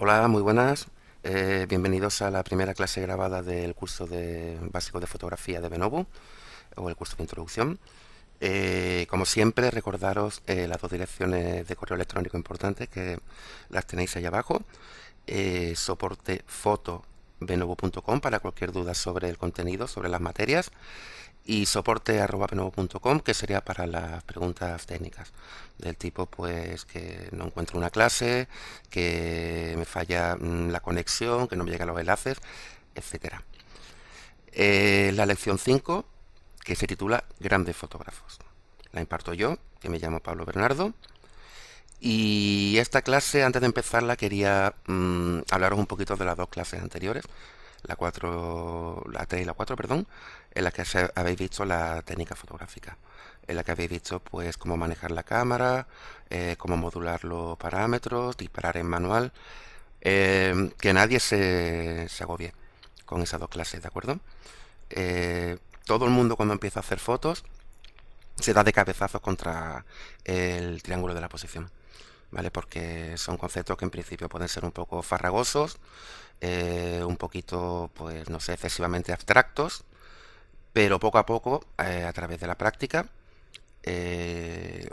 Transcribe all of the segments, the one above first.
Hola, muy buenas. Bienvenidos a la primera clase grabada del curso básico de fotografía de Benovo, o el curso de introducción. Como siempre, recordaros las dos direcciones de correo electrónico importantes que las tenéis ahí abajo. Soporte foto@benovo.com para cualquier duda sobre el contenido, sobre las materias, y soporte@benovo.com, que sería para las preguntas técnicas del tipo pues que no encuentro una clase, que me falla la conexión, que no me llegan los enlaces, etcétera. La lección 5, que se titula Grandes fotógrafos, la imparto yo, que me llamo Pablo Bernardo. Y esta clase, antes de empezarla, quería hablaros un poquito de las dos clases anteriores, la 3 y la 4, perdón, en las que habéis visto la técnica fotográfica, en la que habéis visto pues cómo manejar la cámara, cómo modular los parámetros, disparar en manual. Que nadie se agobie con esas dos clases, ¿de acuerdo? Todo el mundo, cuando empieza a hacer fotos, se da de cabezazos contra el triángulo de la posición, ¿vale? Porque son conceptos que en principio pueden ser un poco farragosos, un poquito, pues no sé, excesivamente abstractos, pero poco a poco, a través de la práctica,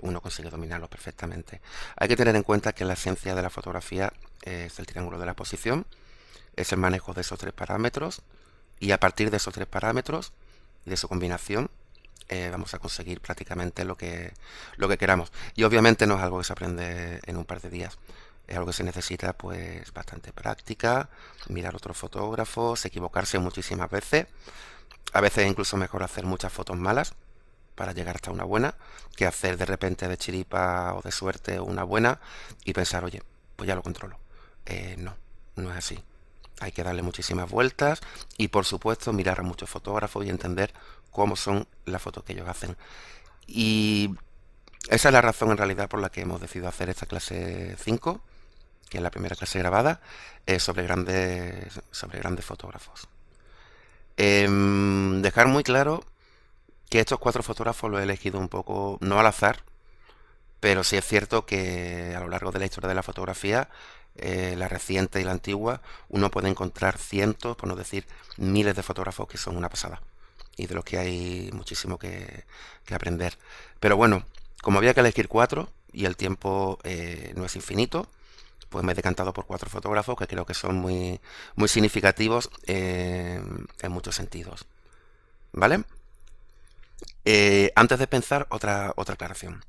uno consigue dominarlo perfectamente. Hay que tener en cuenta que la ciencia de la fotografía es el triángulo de la posición, es el manejo de esos tres parámetros, y a partir de esos tres parámetros y de su combinación, vamos a conseguir prácticamente lo que queramos. Y obviamente no es algo que se aprende en un par de días. Es algo que se necesita pues bastante práctica, mirar otros fotógrafos, equivocarse muchísimas veces. A veces incluso mejor hacer muchas fotos malas para llegar hasta una buena, que hacer de repente de chiripa o de suerte una buena y pensar, oye, pues ya lo controlo. No, no es así. Hay que darle muchísimas vueltas y por supuesto mirar a muchos fotógrafos y entender cómo son las fotos que ellos hacen. Y esa es la razón en realidad por la que hemos decidido hacer esta clase 5, que es la primera clase grabada, sobre grandes fotógrafos. Dejar muy claro que estos cuatro fotógrafos los he elegido un poco, no al azar, pero sí es cierto que a lo largo de la historia de la fotografía, la reciente y la antigua, uno puede encontrar cientos, por no decir miles de fotógrafos que son una pasada y de los que hay muchísimo que aprender. Pero bueno, como había que elegir cuatro y el tiempo no es infinito, pues me he decantado por cuatro fotógrafos que creo que son muy, muy significativos en muchos sentidos. ¿Vale? Antes de pensar, otra aclaración.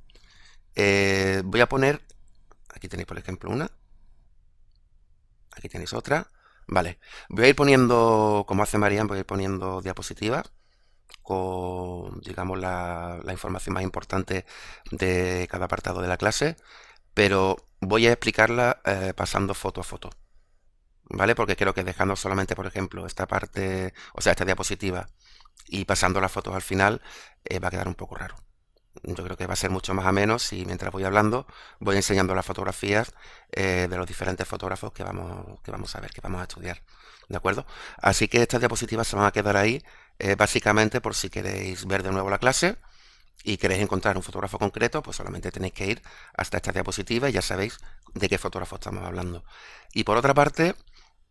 Voy a poner, aquí tenéis por ejemplo una, aquí tenéis otra. Vale, voy a ir poniendo, como hace Marian, voy a ir poniendo diapositivas con, digamos, la información más importante de cada apartado de la clase, pero voy a explicarla pasando foto a foto, ¿vale? Porque creo que dejando solamente, por ejemplo, esta parte, o sea, esta diapositiva, y pasando las fotos al final, va a quedar un poco raro. Yo creo que va a ser mucho más ameno si mientras voy hablando voy enseñando las fotografías de los diferentes fotógrafos que vamos a ver, que vamos a estudiar. ¿De acuerdo? Así que estas diapositivas se van a quedar ahí básicamente por si queréis ver de nuevo la clase y queréis encontrar un fotógrafo concreto, pues solamente tenéis que ir hasta esta diapositiva y ya sabéis de qué fotógrafo estamos hablando. Y por otra parte,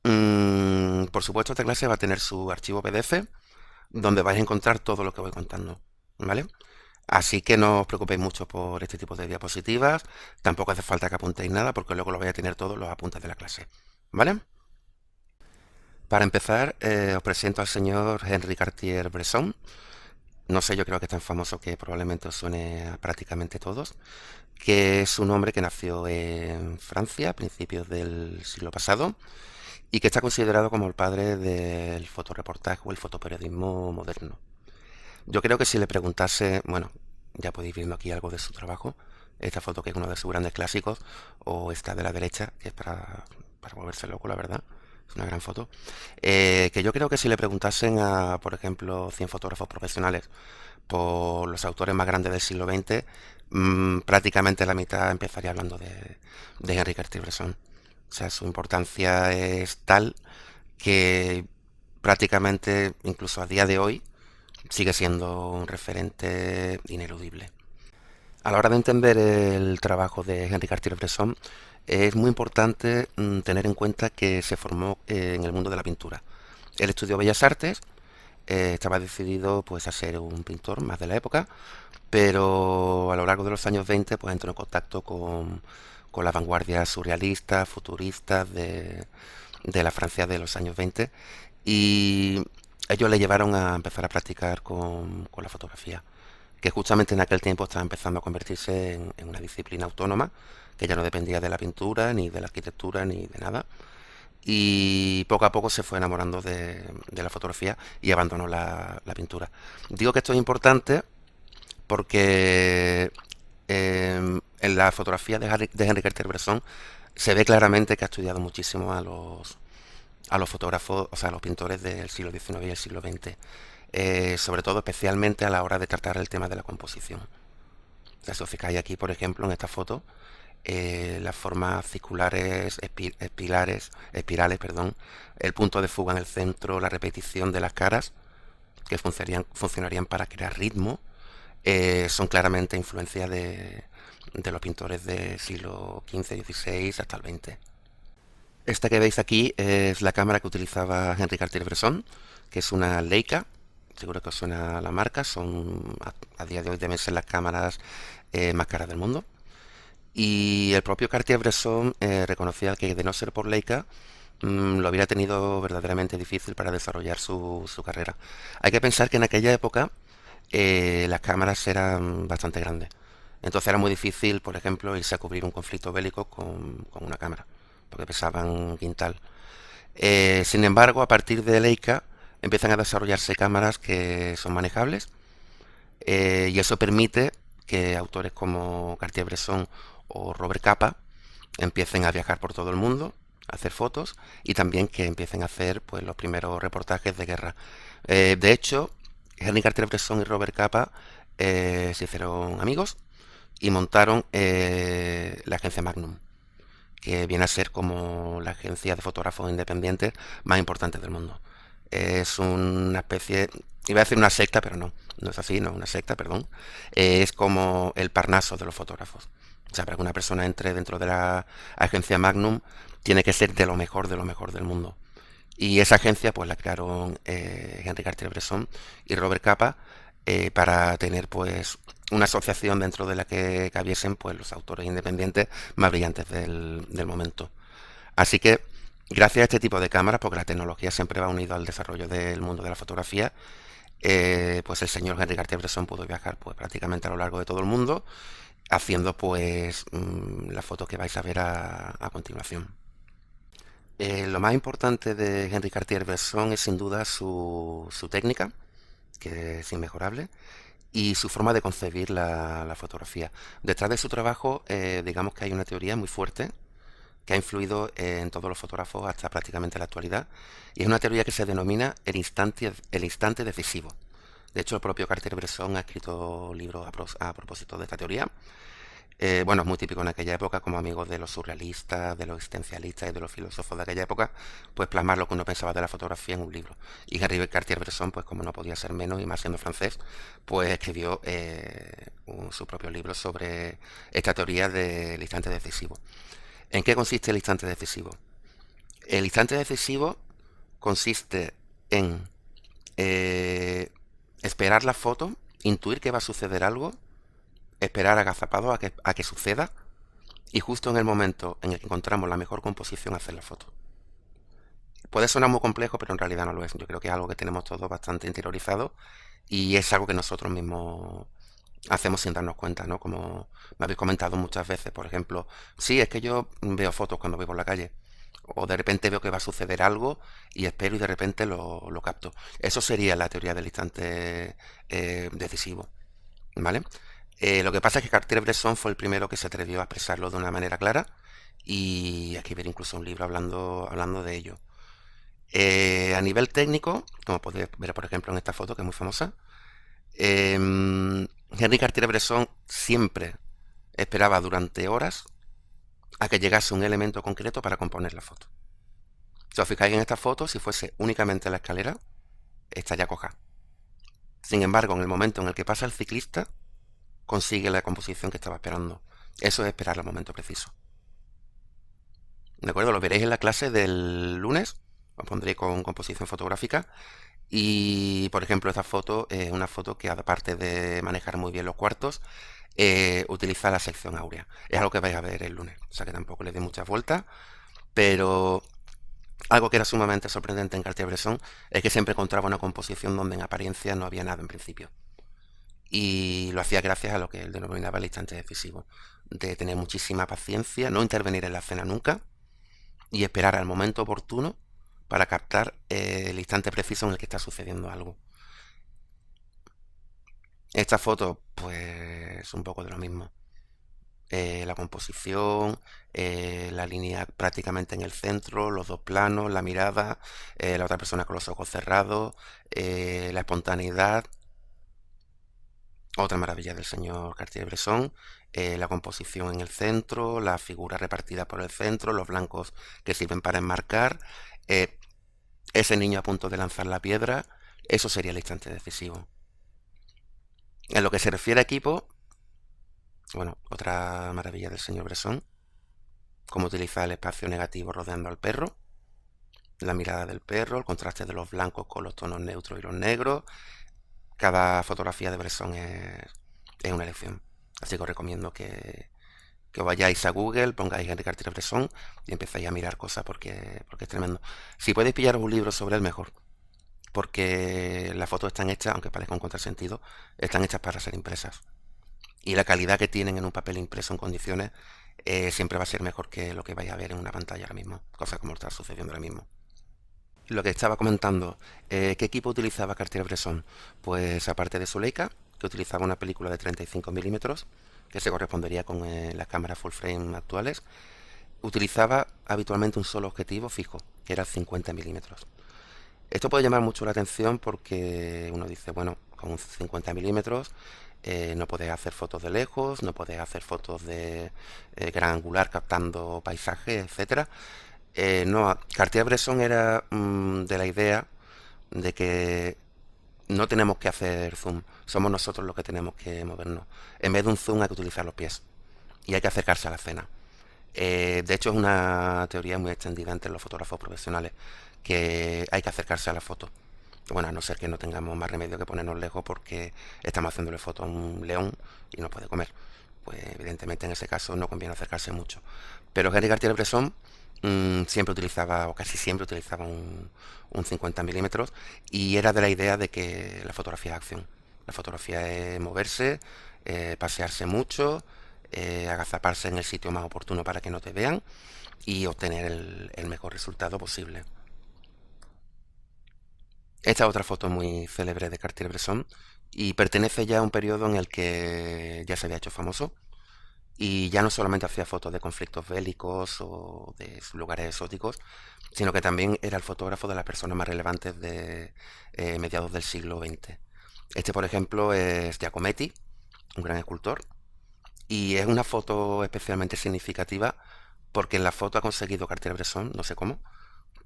por supuesto, esta clase va a tener su archivo PDF donde vais a encontrar todo lo que voy contando. ¿Vale? Así que no os preocupéis mucho por este tipo de diapositivas, tampoco hace falta que apuntéis nada porque luego lo vais a tener todos los apuntes de la clase, ¿vale? Para empezar, os presento al señor Henri Cartier-Bresson. No sé, yo creo que es tan famoso que probablemente os suene a prácticamente todos, que es un hombre que nació en Francia a principios del siglo pasado y que está considerado como el padre del fotoreportaje o el fotoperiodismo moderno. Yo creo que si le preguntase, bueno, ya podéis viendo aquí algo de su trabajo, esta foto que es uno de sus grandes clásicos, o esta de la derecha, que es para volverse loco, la verdad, es una gran foto, que yo creo que si le preguntasen a, por ejemplo, 100 fotógrafos profesionales por los autores más grandes del siglo XX, prácticamente la mitad empezaría hablando de Henri Cartier-Bresson. O sea, su importancia es tal que prácticamente, incluso a día de hoy, sigue siendo un referente ineludible. A la hora de entender el trabajo de Henri Cartier-Bresson, es muy importante tener en cuenta que se formó en el mundo de la pintura. Él estudió Bellas Artes, estaba decidido pues a ser un pintor más de la época, pero a lo largo de los años 20 pues entró en contacto con las vanguardias surrealistas, futuristas de la Francia de los años 20 y ellos le llevaron a empezar a practicar con la fotografía, que justamente en aquel tiempo estaba empezando a convertirse en una disciplina autónoma, que ya no dependía de la pintura, ni de la arquitectura, ni de nada. Y poco a poco se fue enamorando de la fotografía y abandonó la pintura. Digo que esto es importante porque en la fotografía de Henri Cartier-Bresson se ve claramente que ha estudiado muchísimo a los fotógrafos, o sea, a los pintores del siglo XIX y el siglo XX, sobre todo especialmente a la hora de tratar el tema de la composición. Ya si os fijáis aquí, por ejemplo, en esta foto, las formas circulares, espirales, perdón, el punto de fuga en el centro, la repetición de las caras, que funcionarían para crear ritmo, son claramente influencia de los pintores del siglo XV, XVI hasta el XX. Esta que veis aquí es la cámara que utilizaba Henri Cartier-Bresson, que es una Leica. Seguro que os suena la marca. A día de hoy deben ser las cámaras más caras del mundo. Y el propio Cartier-Bresson reconocía que de no ser por Leica lo hubiera tenido verdaderamente difícil para desarrollar su carrera. Hay que pensar que en aquella época las cámaras eran bastante grandes. Entonces era muy difícil, por ejemplo, irse a cubrir un conflicto bélico con una cámara, porque pesaban un quintal. Sin embargo, a partir de Leica empiezan a desarrollarse cámaras que son manejables y eso permite que autores como Cartier-Bresson o Robert Capa empiecen a viajar por todo el mundo, a hacer fotos y también que empiecen a hacer pues los primeros reportajes de guerra. De hecho, Henri Cartier-Bresson y Robert Capa se hicieron amigos y montaron la agencia Magnum, que viene a ser como la agencia de fotógrafos independientes más importante del mundo. Es una especie, iba a decir una secta, pero no es así, no es una secta, perdón. Es como el Parnaso de los fotógrafos. O sea, para que una persona entre dentro de la agencia Magnum, tiene que ser de lo mejor del mundo. Y esa agencia pues la crearon Henri Cartier-Bresson y Robert Capa para tener pues una asociación dentro de la que cabiesen pues los autores independientes más brillantes del momento. Así que gracias a este tipo de cámaras, porque la tecnología siempre va unida al desarrollo del mundo de la fotografía, pues el señor Henri Cartier-Bresson pudo viajar pues prácticamente a lo largo de todo el mundo haciendo pues las fotos que vais a ver a continuación. Lo más importante de Henri Cartier-Bresson es sin duda su técnica, que es inmejorable, y su forma de concebir la fotografía. Detrás de su trabajo, digamos que hay una teoría muy fuerte que ha influido en todos los fotógrafos hasta prácticamente la actualidad, y es una teoría que se denomina el instante decisivo. De hecho, el propio Cartier-Bresson ha escrito libros a propósito de esta teoría. Bueno, es muy típico en aquella época, como amigos de los surrealistas, de los existencialistas y de los filósofos de aquella época, pues plasmar lo que uno pensaba de la fotografía en un libro. Y Henri Cartier-Bresson, pues como no podía ser menos, y más siendo francés, pues escribió su propio libro sobre esta teoría del instante decisivo. ¿En qué consiste el instante decisivo? El instante decisivo consiste en esperar la foto, intuir que va a suceder algo, esperar agazapado a que suceda y justo en el momento en el que encontramos la mejor composición hacer la foto. Puede sonar muy complejo, pero en realidad no lo es. Yo creo que es algo que tenemos todos bastante interiorizado y es algo que nosotros mismos hacemos sin darnos cuenta, ¿no? Como me habéis comentado muchas veces, por ejemplo, sí, es que yo veo fotos cuando voy por la calle o de repente veo que va a suceder algo y espero y de repente lo capto. Eso sería la teoría del instante decisivo, ¿vale? Lo que pasa es que Cartier-Bresson fue el primero que se atrevió a expresarlo de una manera clara y a escribir incluso un libro hablando de ello. A nivel técnico, como podéis ver por ejemplo en esta foto que es muy famosa, Henri Cartier-Bresson siempre esperaba durante horas a que llegase un elemento concreto para componer la foto. Si os fijáis en esta foto, si fuese únicamente la escalera, está ya coja. Sin embargo, en el momento en el que pasa el ciclista, consigue la composición que estaba esperando. Eso es esperar el momento preciso. ¿De acuerdo? Lo veréis en la clase del lunes. Os pondré con composición fotográfica. Y, por ejemplo, esta foto es una foto que, aparte de manejar muy bien los cuartos, utiliza la sección áurea. Es algo que vais a ver el lunes. O sea que tampoco le doy muchas vueltas. Pero algo que era sumamente sorprendente en Cartier-Bresson es que siempre encontraba una composición donde en apariencia no había nada en principio. Y lo hacía gracias a lo que él denominaba el instante decisivo, de tener muchísima paciencia, no intervenir en la escena nunca y esperar al momento oportuno para captar el instante preciso en el que está sucediendo algo. Esta foto, pues, un poco de lo mismo. La composición, la línea prácticamente en el centro, los dos planos, la mirada, la otra persona con los ojos cerrados, la espontaneidad. Otra maravilla del señor Cartier-Bresson, la composición en el centro, la figura repartida por el centro, los blancos que sirven para enmarcar, eh, ese niño a punto de lanzar la piedra, eso sería el instante decisivo. En lo que se refiere a equipo, bueno, otra maravilla del señor Bresson, cómo utiliza el espacio negativo rodeando al perro, la mirada del perro, el contraste de los blancos con los tonos neutros y los negros. Cada fotografía de Bresson es una elección. Así que os recomiendo que os vayáis a Google, pongáis Henri Cartier-Bresson y empecéis a mirar cosas porque es tremendo. Si podéis pillaros un libro sobre él, mejor. Porque las fotos están hechas, aunque parezca un contrasentido, están hechas para ser impresas. Y la calidad que tienen en un papel impreso en condiciones siempre va a ser mejor que lo que vais a ver en una pantalla ahora mismo. Cosa como está sucediendo ahora mismo. Lo que estaba comentando, ¿qué equipo utilizaba Cartier-Bresson? Pues aparte de su Leica, que utilizaba una película de 35 milímetros, que se correspondería con las cámaras full frame actuales, utilizaba habitualmente un solo objetivo fijo, que era el 50 milímetros. Esto puede llamar mucho la atención porque uno dice, bueno, con un 50 milímetros no puedes hacer fotos de lejos, no puedes hacer fotos de gran angular captando paisajes, etcétera. No, Cartier-Bresson era de la idea de que no tenemos que hacer zoom, somos nosotros los que tenemos que movernos. En vez de un zoom hay que utilizar los pies y hay que acercarse a la escena. De hecho es una teoría muy extendida entre los fotógrafos profesionales, que hay que acercarse a la foto. Bueno, a no ser que no tengamos más remedio que ponernos lejos porque estamos haciéndole foto a un león y no puede comer. Pues evidentemente en ese caso no conviene acercarse mucho. Pero Henri Cartier-Bresson siempre utilizaba, o casi siempre utilizaba un 50 milímetros y era de la idea de que la fotografía es acción. La fotografía es moverse, pasearse mucho, agazaparse en el sitio más oportuno para que no te vean y obtener el mejor resultado posible. Esta otra foto muy célebre de Cartier-Bresson y pertenece ya a un periodo en el que ya se había hecho famoso y ya no solamente hacía fotos de conflictos bélicos o de lugares exóticos, sino que también era el fotógrafo de las personas más relevantes de mediados del siglo XX. Este, por ejemplo, es Giacometti, un gran escultor, y es una foto especialmente significativa porque en la foto ha conseguido Cartier-Bresson, no sé cómo,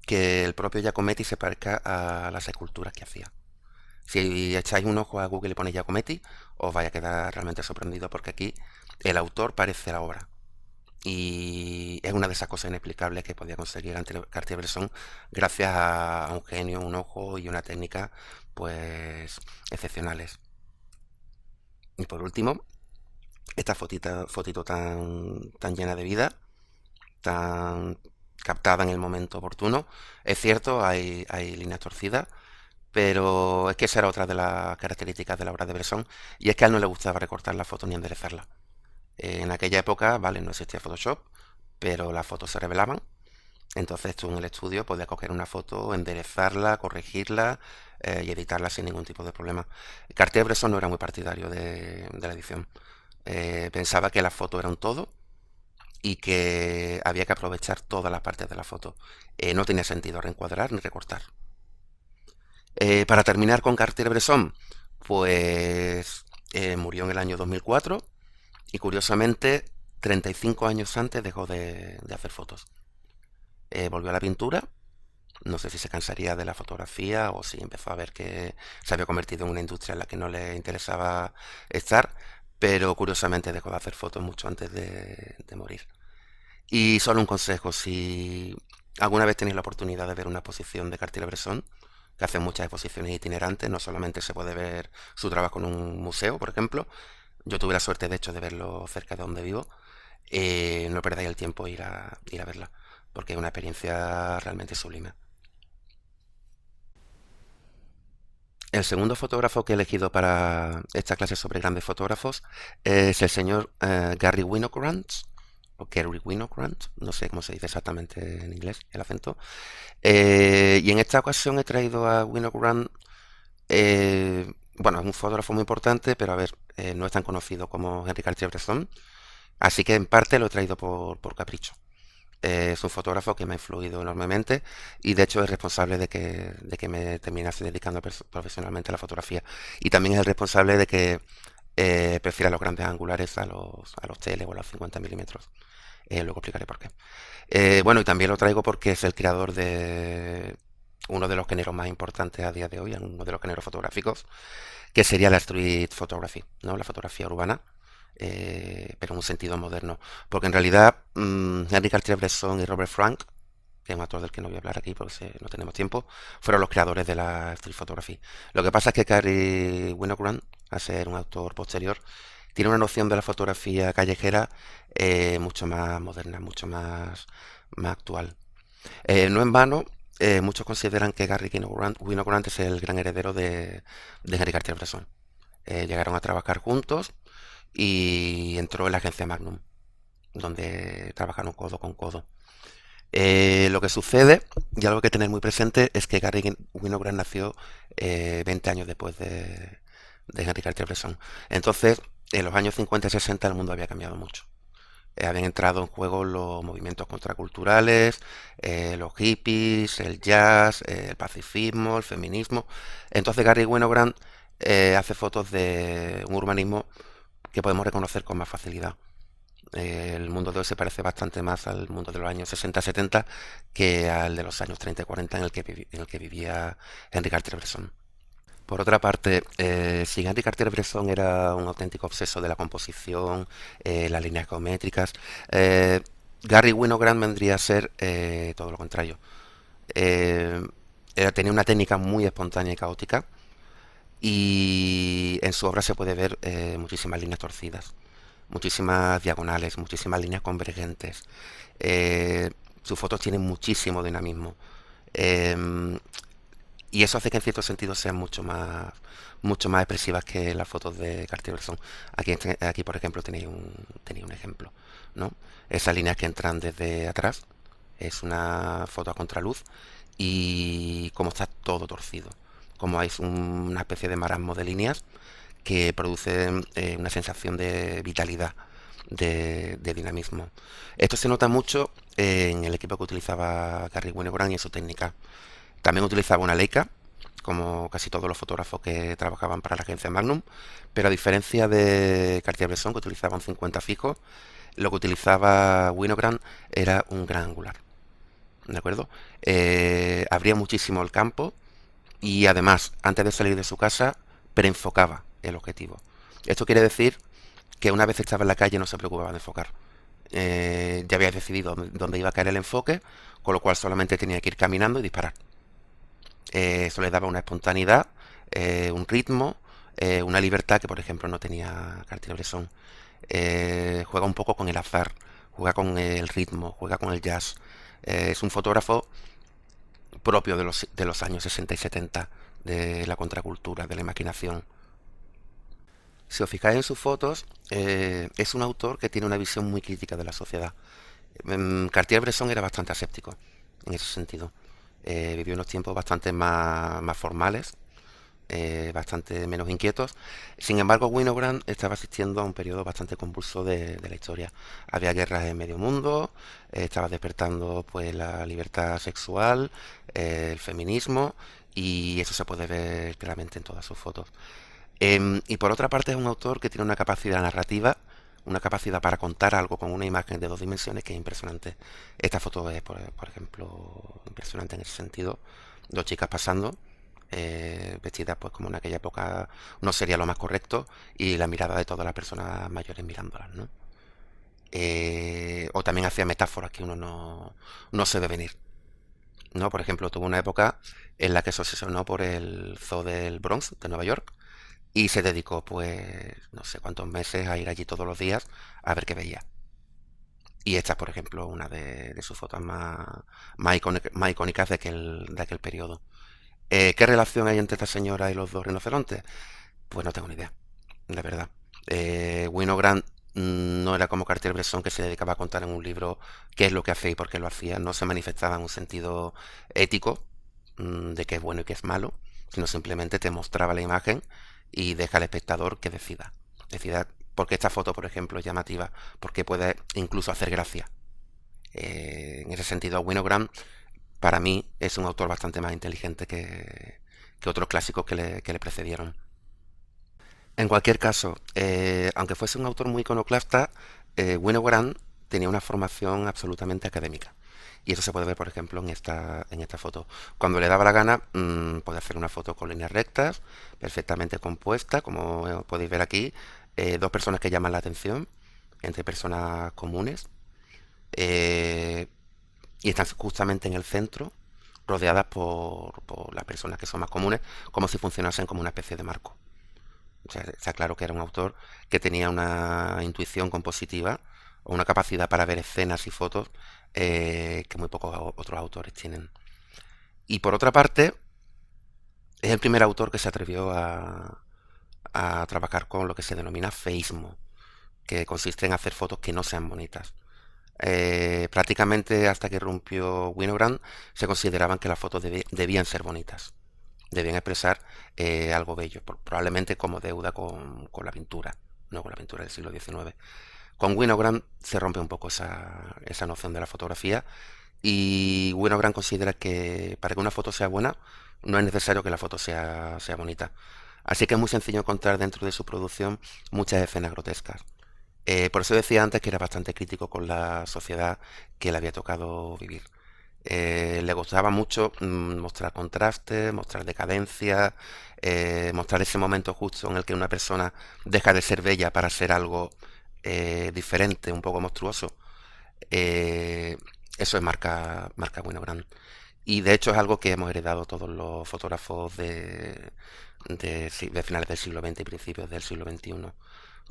que el propio Giacometti se parezca a las esculturas que hacía. Si echáis un ojo a Google y ponéis Giacometti, os vais a quedar realmente sorprendido porque aquí el autor parece la obra. Y es una de esas cosas inexplicables que podía conseguir Cartier-Bresson gracias a un genio, un ojo y una técnica pues excepcionales. Y por último, esta fotito tan llena de vida, tan captada en el momento oportuno. Es cierto, hay líneas torcidas, pero es que esa era otra de las características de la obra de Bresson, y es que a él no le gustaba recortar la foto ni enderezarla. En aquella época, vale, no existía Photoshop, pero las fotos se revelaban. Entonces tú en el estudio podías coger una foto, enderezarla, corregirla y editarla sin ningún tipo de problema. Cartier-Bresson no era muy partidario de la edición. Pensaba que la foto era un todo y que había que aprovechar todas las partes de la foto. No tenía sentido reencuadrar ni recortar. Para terminar con Cartier-Bresson, pues murió en el año 2004 y curiosamente 35 años antes dejó de hacer fotos. Volvió a la pintura, no sé si se cansaría de la fotografía o si empezó a ver que se había convertido en una industria en la que no le interesaba estar, pero curiosamente dejó de hacer fotos mucho antes de morir. Y solo un consejo, si alguna vez tenéis la oportunidad de ver una exposición de Cartier-Bresson, que hace muchas exposiciones itinerantes, no solamente se puede ver su trabajo en un museo, por ejemplo, yo tuve la suerte de hecho de verlo cerca de donde vivo, no perdáis el tiempo ir a verla, porque es una experiencia realmente sublime. El segundo fotógrafo que he elegido para esta clase sobre grandes fotógrafos es el señor Gary Winogrand, o Gary Winogrand, no sé cómo se dice exactamente en inglés, el acento. Y en esta ocasión he traído a Winogrand, bueno, es un fotógrafo muy importante, pero a ver, no es tan conocido como Henri Cartier-Bresson, así que en parte lo he traído por capricho. Es un fotógrafo que me ha influido enormemente y de hecho es responsable de que me terminase dedicando profesionalmente a la fotografía. Y también es el responsable de que prefiera los grandes angulares a los tele o a los 50 milímetros. Luego explicaré por qué. Bueno, y también lo traigo porque es el creador de uno de los géneros más importantes a día de hoy, uno de los géneros fotográficos, que sería la street photography, ¿no? La fotografía urbana, pero en un sentido moderno. Porque en realidad Henri Cartier-Bresson y Robert Frank, que es un actor del que no voy a hablar aquí porque no tenemos tiempo, fueron los creadores de la street photography. Lo que pasa es que Gary Winogrand, a ser un autor posterior, tiene una noción de la fotografía callejera mucho más moderna, mucho más actual. No en vano, muchos consideran que Gary Winogrand es el gran heredero de Henri Cartier-Bresson. Llegaron a trabajar juntos y entró en la agencia Magnum, donde trabajaron codo con codo. Lo que sucede, y algo que hay que tener muy presente, es que Gary Winogrand nació 20 años después de Henri Cartier-Bresson. Entonces, en los años 50 y 60 el mundo había cambiado mucho. Habían entrado en juego los movimientos contraculturales, los hippies, el jazz, el pacifismo, el feminismo. Entonces Gary Winogrand hace fotos de un urbanismo que podemos reconocer con más facilidad. El mundo de hoy se parece bastante más al mundo de los años 60-70 que al de los años 30 y 40 en el que vivía Henri Cartier-Bresson. Por otra parte, si Henri Cartier-Bresson era un auténtico obseso de la composición, las líneas geométricas, Gary Winogrand vendría a ser todo lo contrario. Eh, Tenía una técnica muy espontánea y caótica y en su obra se puede ver muchísimas líneas torcidas, muchísimas diagonales, muchísimas líneas convergentes. Sus fotos tienen muchísimo dinamismo. Eh, y eso hace que en cierto sentido sean mucho más expresivas que las fotos de Cartier-Bresson. Aquí, por ejemplo, tenéis un ejemplo, ¿no? Esas líneas que entran desde atrás es una foto a contraluz y como está todo torcido, como hay una especie de marasmo de líneas que producen una sensación de vitalidad, de dinamismo. Esto se nota mucho en el equipo que utilizaba Gary Winogrand y en su técnica. También utilizaba una Leica, como casi todos los fotógrafos que trabajaban para la agencia Magnum, pero a diferencia de Cartier-Bresson, que utilizaba un 50 fijo, lo que utilizaba Winogrand era un gran angular. ¿De acuerdo? Abría muchísimo el campo y además, antes de salir de su casa, preenfocaba el objetivo. Esto quiere decir que una vez estaba en la calle no se preocupaba de enfocar. Ya había decidido dónde iba a caer el enfoque, con lo cual solamente tenía que ir caminando y disparar. Eso le daba una espontaneidad, un ritmo, una libertad que, por ejemplo, no tenía Cartier-Bresson. Juega un poco con el azar, juega con el ritmo, juega con el jazz. Es un fotógrafo propio de los años 60 y 70, de la contracultura, de la imaginación. Si os fijáis en sus fotos, es un autor que tiene una visión muy crítica de la sociedad. Cartier-Bresson era bastante aséptico en ese sentido. Vivió unos tiempos bastante más formales, bastante menos inquietos. Sin embargo, Winogrand estaba asistiendo a un periodo bastante convulso de la historia. Había guerras en medio mundo, estaba despertando pues la libertad sexual, el feminismo, y eso se puede ver claramente en todas sus fotos. Y por otra parte es un autor que tiene una capacidad narrativa, una capacidad para contar algo con una imagen de 2 dimensiones que es impresionante. Esta foto es, por ejemplo, impresionante en ese sentido. Dos chicas pasando, vestidas pues como en aquella época no sería lo más correcto, y la mirada de todas las personas mayores mirándolas, ¿no? o también hacía metáforas que uno no se ve venir. ¿No? Por ejemplo, tuvo una época en la que se obsesionó por el zoo del Bronx de Nueva York y se dedicó, pues, no sé cuántos meses a ir allí todos los días a ver qué veía. Y esta es, por ejemplo, una de sus fotos más icónicas de aquel periodo. ¿Qué relación hay entre esta señora y los dos rinocerontes? Pues no tengo ni idea, de verdad. Winogrand no era como Cartier-Bresson, que se dedicaba a contar en un libro qué es lo que hacía y por qué lo hacía. No se manifestaba en un sentido ético, de qué es bueno y qué es malo, sino simplemente te mostraba la imagen y deja al espectador que decida. Decida por qué esta foto, por ejemplo, es llamativa, porque puede incluso hacer gracia. En ese sentido, Winogrand para mí es un autor bastante más inteligente que otros clásicos que le precedieron. En cualquier caso, aunque fuese un autor muy iconoclasta, Winogrand tenía una formación absolutamente académica. Y eso se puede ver, por ejemplo, en esta foto. Cuando le daba la gana, podía hacer una foto con líneas rectas, perfectamente compuesta, como podéis ver aquí. Dos personas que llaman la atención, entre personas comunes. eh, y están justamente en el centro, rodeadas por las personas que son más comunes, como si funcionasen como una especie de marco. O sea, está claro que era un autor que tenía una intuición compositiva o una capacidad para ver escenas y fotos que muy pocos otros autores tienen. Y por otra parte, es el primer autor que se atrevió a trabajar con lo que se denomina feísmo, que consiste en hacer fotos que no sean bonitas. Prácticamente hasta que rompió Winogrand se consideraban que las fotos debían ser bonitas, debían expresar algo bello, probablemente como deuda con la pintura, no con la pintura del siglo XIX. Con Winogrand se rompe un poco esa noción de la fotografía y Winogrand considera que para que una foto sea buena no es necesario que la foto sea bonita. Así que es muy sencillo encontrar dentro de su producción muchas escenas grotescas. Por eso decía antes que era bastante crítico con la sociedad que le había tocado vivir. Le gustaba mucho mostrar contrastes, mostrar decadencia, mostrar ese momento justo en el que una persona deja de ser bella para ser algo diferente, un poco monstruoso. Eh, Eso es marca Winogrand. Y de hecho es algo que hemos heredado todos los fotógrafos de finales del siglo XX y principios del siglo XXI.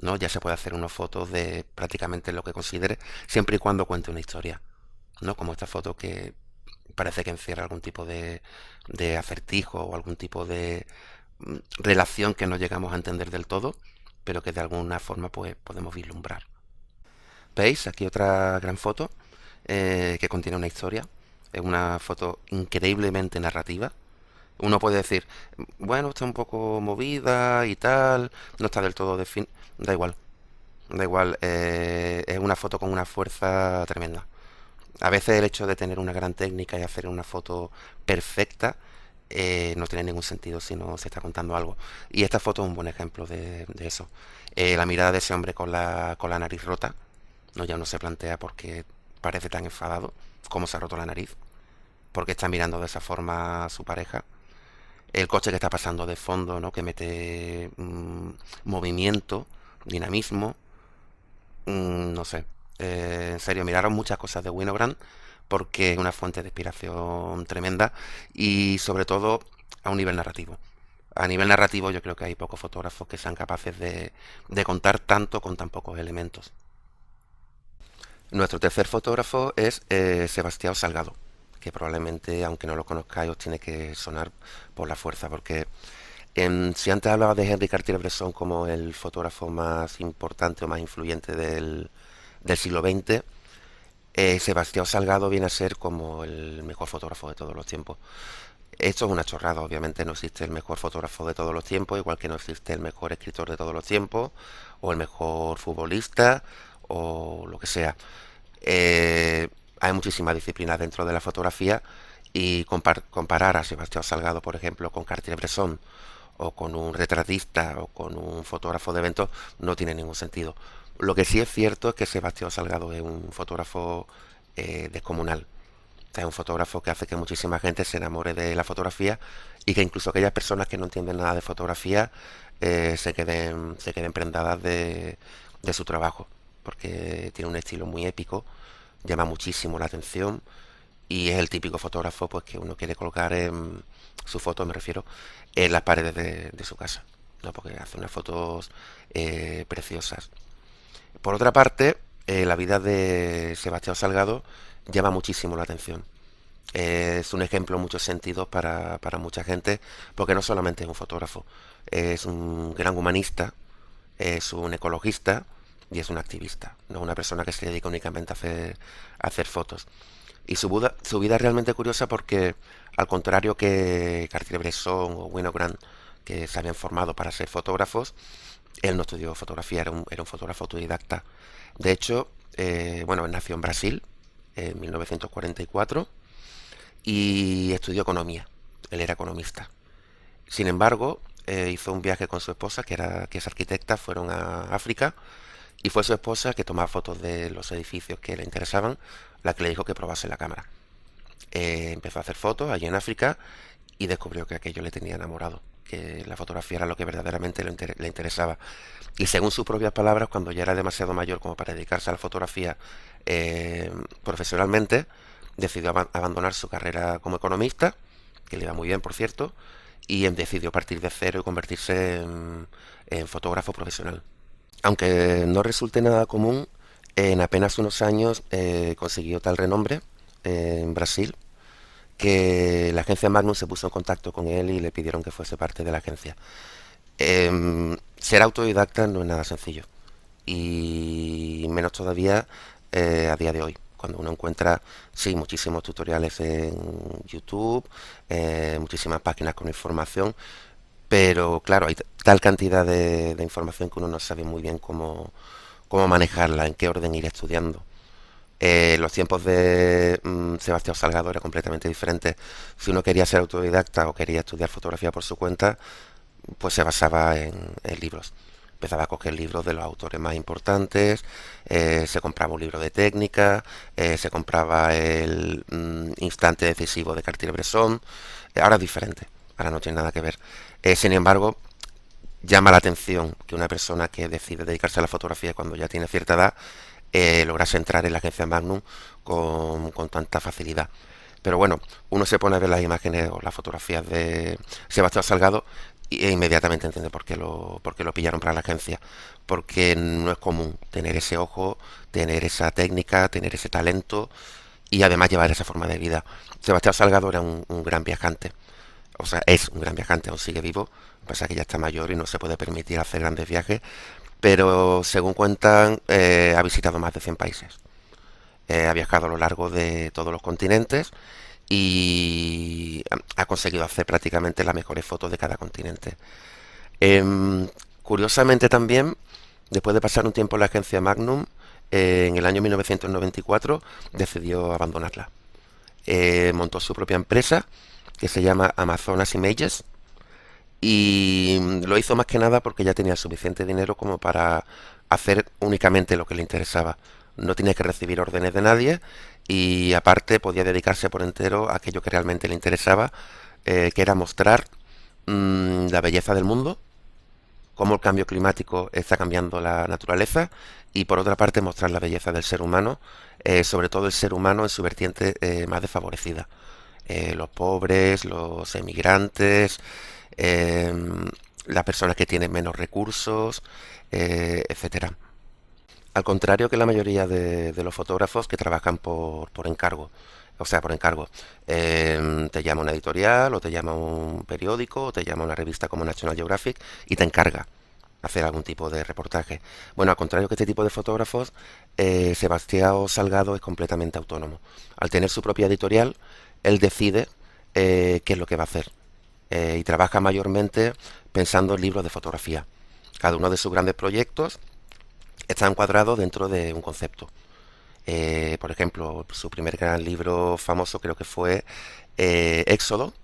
¿No? Ya se puede hacer unas fotos de prácticamente lo que considere, siempre y cuando cuente una historia. ¿No? Como esta foto que parece que encierra algún tipo de acertijo o algún tipo de relación que no llegamos a entender del todo, pero que de alguna forma pues, podemos vislumbrar. ¿Veis? Aquí otra gran foto que contiene una historia. Es una foto increíblemente narrativa. Uno puede decir, bueno, está un poco movida y tal, no está del todo definido. Da igual, da igual. Es una foto con una fuerza tremenda. A veces el hecho de tener una gran técnica y hacer una foto perfecta no tiene ningún sentido si no se está contando algo. Y esta foto es un buen ejemplo de eso. La mirada de ese hombre con la nariz rota, no ya no se plantea por qué parece tan enfadado, cómo se ha roto la nariz, porque está mirando de esa forma a su pareja. El coche que está pasando de fondo, ¿no? Que mete movimiento, dinamismo, no sé. En serio, miraron muchas cosas de Winogrand porque es una fuente de inspiración tremenda y sobre todo a un nivel narrativo. A nivel narrativo yo creo que hay pocos fotógrafos que sean capaces de contar tanto con tan pocos elementos. Nuestro tercer fotógrafo es Sebastião Salgado, que probablemente, aunque no lo conozcáis, os tiene que sonar por la fuerza, porque si antes hablaba de Henri Cartier-Bresson como el fotógrafo más importante o más influyente del siglo XX, Sebastião Salgado viene a ser como el mejor fotógrafo de todos los tiempos. Esto es una chorrada, obviamente no existe el mejor fotógrafo de todos los tiempos, igual que no existe el mejor escritor de todos los tiempos, o el mejor futbolista, o lo que sea. Hay muchísimas disciplinas dentro de la fotografía y comparar a Sebastián Salgado, por ejemplo, con Cartier-Bresson o con un retratista o con un fotógrafo de eventos no tiene ningún sentido. Lo que sí es cierto es que Sebastián Salgado es un fotógrafo descomunal. O sea, es un fotógrafo que hace que muchísima gente se enamore de la fotografía y que incluso aquellas personas que no entienden nada de fotografía se queden prendadas de su trabajo. porque tiene un estilo muy épico, llama muchísimo la atención y es el típico fotógrafo pues que uno quiere colgar en su foto, me refiero, en las paredes de su casa, ¿no? Porque hace unas fotos preciosas. Por otra parte, la vida de Sebastián Salgado llama muchísimo la atención. Es un ejemplo en muchos sentidos para mucha gente, porque no solamente es un fotógrafo, es un gran humanista, es un ecologista y es un activista, no una persona que se dedica únicamente a hacer fotos. Y su vida es realmente curiosa porque, al contrario que Cartier-Bresson o Winogrand, que se habían formado para ser fotógrafos, él no estudió fotografía, era un fotógrafo autodidacta. De hecho, bueno, él nació en Brasil en 1944 y estudió economía. Él era economista. Sin embargo, hizo un viaje con su esposa, que es arquitecta, fueron a África y fue su esposa que tomaba fotos de los edificios que le interesaban, la que le dijo que probase la cámara. Empezó a hacer fotos allí en África y descubrió que aquello le tenía enamorado, que la fotografía era lo que verdaderamente le interesaba. Y según sus propias palabras, cuando ya era demasiado mayor como para dedicarse a la fotografía profesionalmente, decidió abandonar su carrera como economista, que le iba muy bien, por cierto, y decidió partir de cero y convertirse en fotógrafo profesional. Aunque no resulte nada común, en apenas unos años consiguió tal renombre en Brasil que la agencia Magnum se puso en contacto con él y le pidieron que fuese parte de la agencia. Ser autodidacta no es nada sencillo y menos todavía a día de hoy, cuando uno encuentra, sí, muchísimos tutoriales en YouTube, muchísimas páginas con información, pero claro, hay tal cantidad de información que uno no sabe muy bien cómo manejarla, en qué orden ir estudiando. Los tiempos de Sebastián Salgado era completamente diferente. Si uno quería ser autodidacta o quería estudiar fotografía por su cuenta, pues se basaba en libros. Empezaba a coger libros de los autores más importantes, se compraba un libro de técnica, se compraba el Instante decisivo de Cartier-Bresson. Ahora es diferente, ahora no tiene nada que ver. Sin embargo, llama la atención que una persona que decide dedicarse a la fotografía cuando ya tiene cierta edad lograse entrar en la agencia Magnum con tanta facilidad. Pero bueno, uno se pone a ver las imágenes o las fotografías de Sebastián Salgado e inmediatamente entiende por qué lo pillaron para la agencia. Porque no es común tener ese ojo, tener esa técnica, tener ese talento y además llevar esa forma de vida. Sebastián Salgado era un gran viajante. O sea, es un gran viajante, aún sigue vivo. Lo que pasa es que ya está mayor y no se puede permitir hacer grandes viajes. Pero según cuentan, ha visitado más de 100 países. Ha viajado a lo largo de todos los continentes y ha conseguido hacer prácticamente las mejores fotos de cada continente. Curiosamente también, después de pasar un tiempo en la agencia Magnum, en el año 1994 decidió abandonarla. Montó su propia empresa que se llama Amazonas Images y lo hizo más que nada porque ya tenía suficiente dinero como para hacer únicamente lo que le interesaba. No tenía que recibir órdenes de nadie y aparte podía dedicarse por entero a aquello que realmente le interesaba, que era mostrar la belleza del mundo, cómo el cambio climático está cambiando la naturaleza y por otra parte mostrar la belleza del ser humano, sobre todo el ser humano en su vertiente más desfavorecida. Los pobres, los emigrantes, eh, las personas que tienen menos recursos, etcétera. Al contrario que la mayoría de los fotógrafos que trabajan por encargo. O sea, por encargo. Te llama una editorial, o te llama un periódico, o te llama una revista como National Geographic y te encarga hacer algún tipo de reportaje. Bueno, al contrario que este tipo de fotógrafos, Sebastián Salgado es completamente autónomo. Al tener su propia editorial, él decide qué es lo que va a hacer. Y trabaja mayormente pensando en libros de fotografía. Cada uno de sus grandes proyectos está encuadrado dentro de un concepto. Por ejemplo, su primer gran libro famoso creo que fue Éxodo,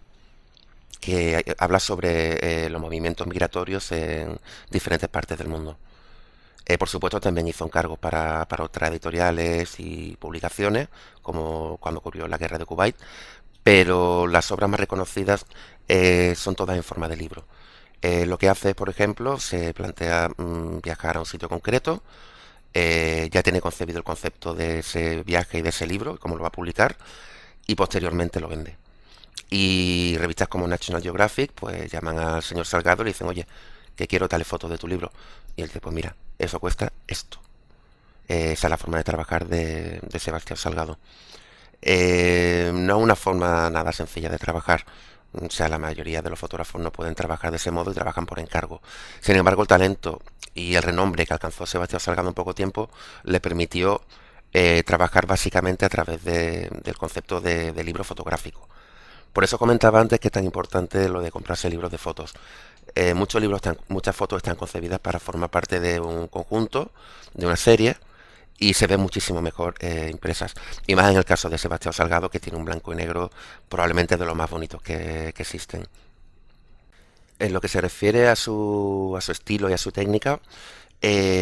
que habla sobre los movimientos migratorios en diferentes partes del mundo. Por supuesto, también hizo encargos para otras editoriales y publicaciones, como cuando ocurrió la guerra de Kuwait, pero las obras más reconocidas son todas en forma de libro. Lo que hace, por ejemplo, se plantea viajar a un sitio concreto, ya tiene concebido el concepto de ese viaje y de ese libro, cómo lo va a publicar, y posteriormente lo vende. Y revistas como National Geographic pues llaman al señor Salgado y le dicen, oye, que quiero tales fotos de tu libro. Y él dice, pues mira, eso cuesta esto. Esa es la forma de trabajar de Sebastián Salgado. No es una forma nada sencilla de trabajar. O sea, la mayoría de los fotógrafos no pueden trabajar de ese modo y trabajan por encargo. Sin embargo, el talento y el renombre que alcanzó Sebastián Salgado en poco tiempo le permitió trabajar básicamente a través del concepto de libro fotográfico. Por eso comentaba antes que es tan importante lo de comprarse libros de fotos. Muchas fotos están concebidas para formar parte de un conjunto, de una serie, y se ven muchísimo mejor impresas. Y más en el caso de Sebastián Salgado, que tiene un blanco y negro probablemente de los más bonitos que existen. En lo que se refiere a su estilo y a su técnica,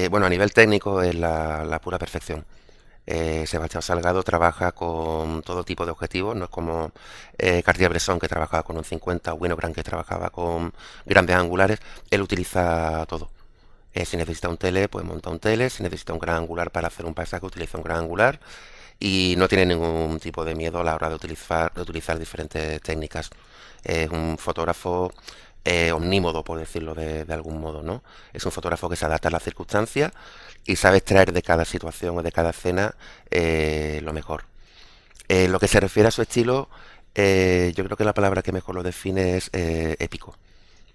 bueno, a nivel técnico es la pura perfección. Sebastián Salgado trabaja con todo tipo de objetivos, no es como Cartier-Bresson que trabajaba con un 50 o Winogrand que trabajaba con grandes angulares, él utiliza todo. Si necesita un tele, pues monta un tele, si necesita un gran angular para hacer un paisaje, utiliza un gran angular y no tiene ningún tipo de miedo a la hora de utilizar diferentes técnicas. Es un fotógrafo omnímodo, por decirlo de algún modo, ¿no? Es un fotógrafo que se adapta a las circunstancias y sabe extraer de cada situación o de cada escena lo mejor. Lo que se refiere a su estilo, yo creo que la palabra que mejor lo define es épico.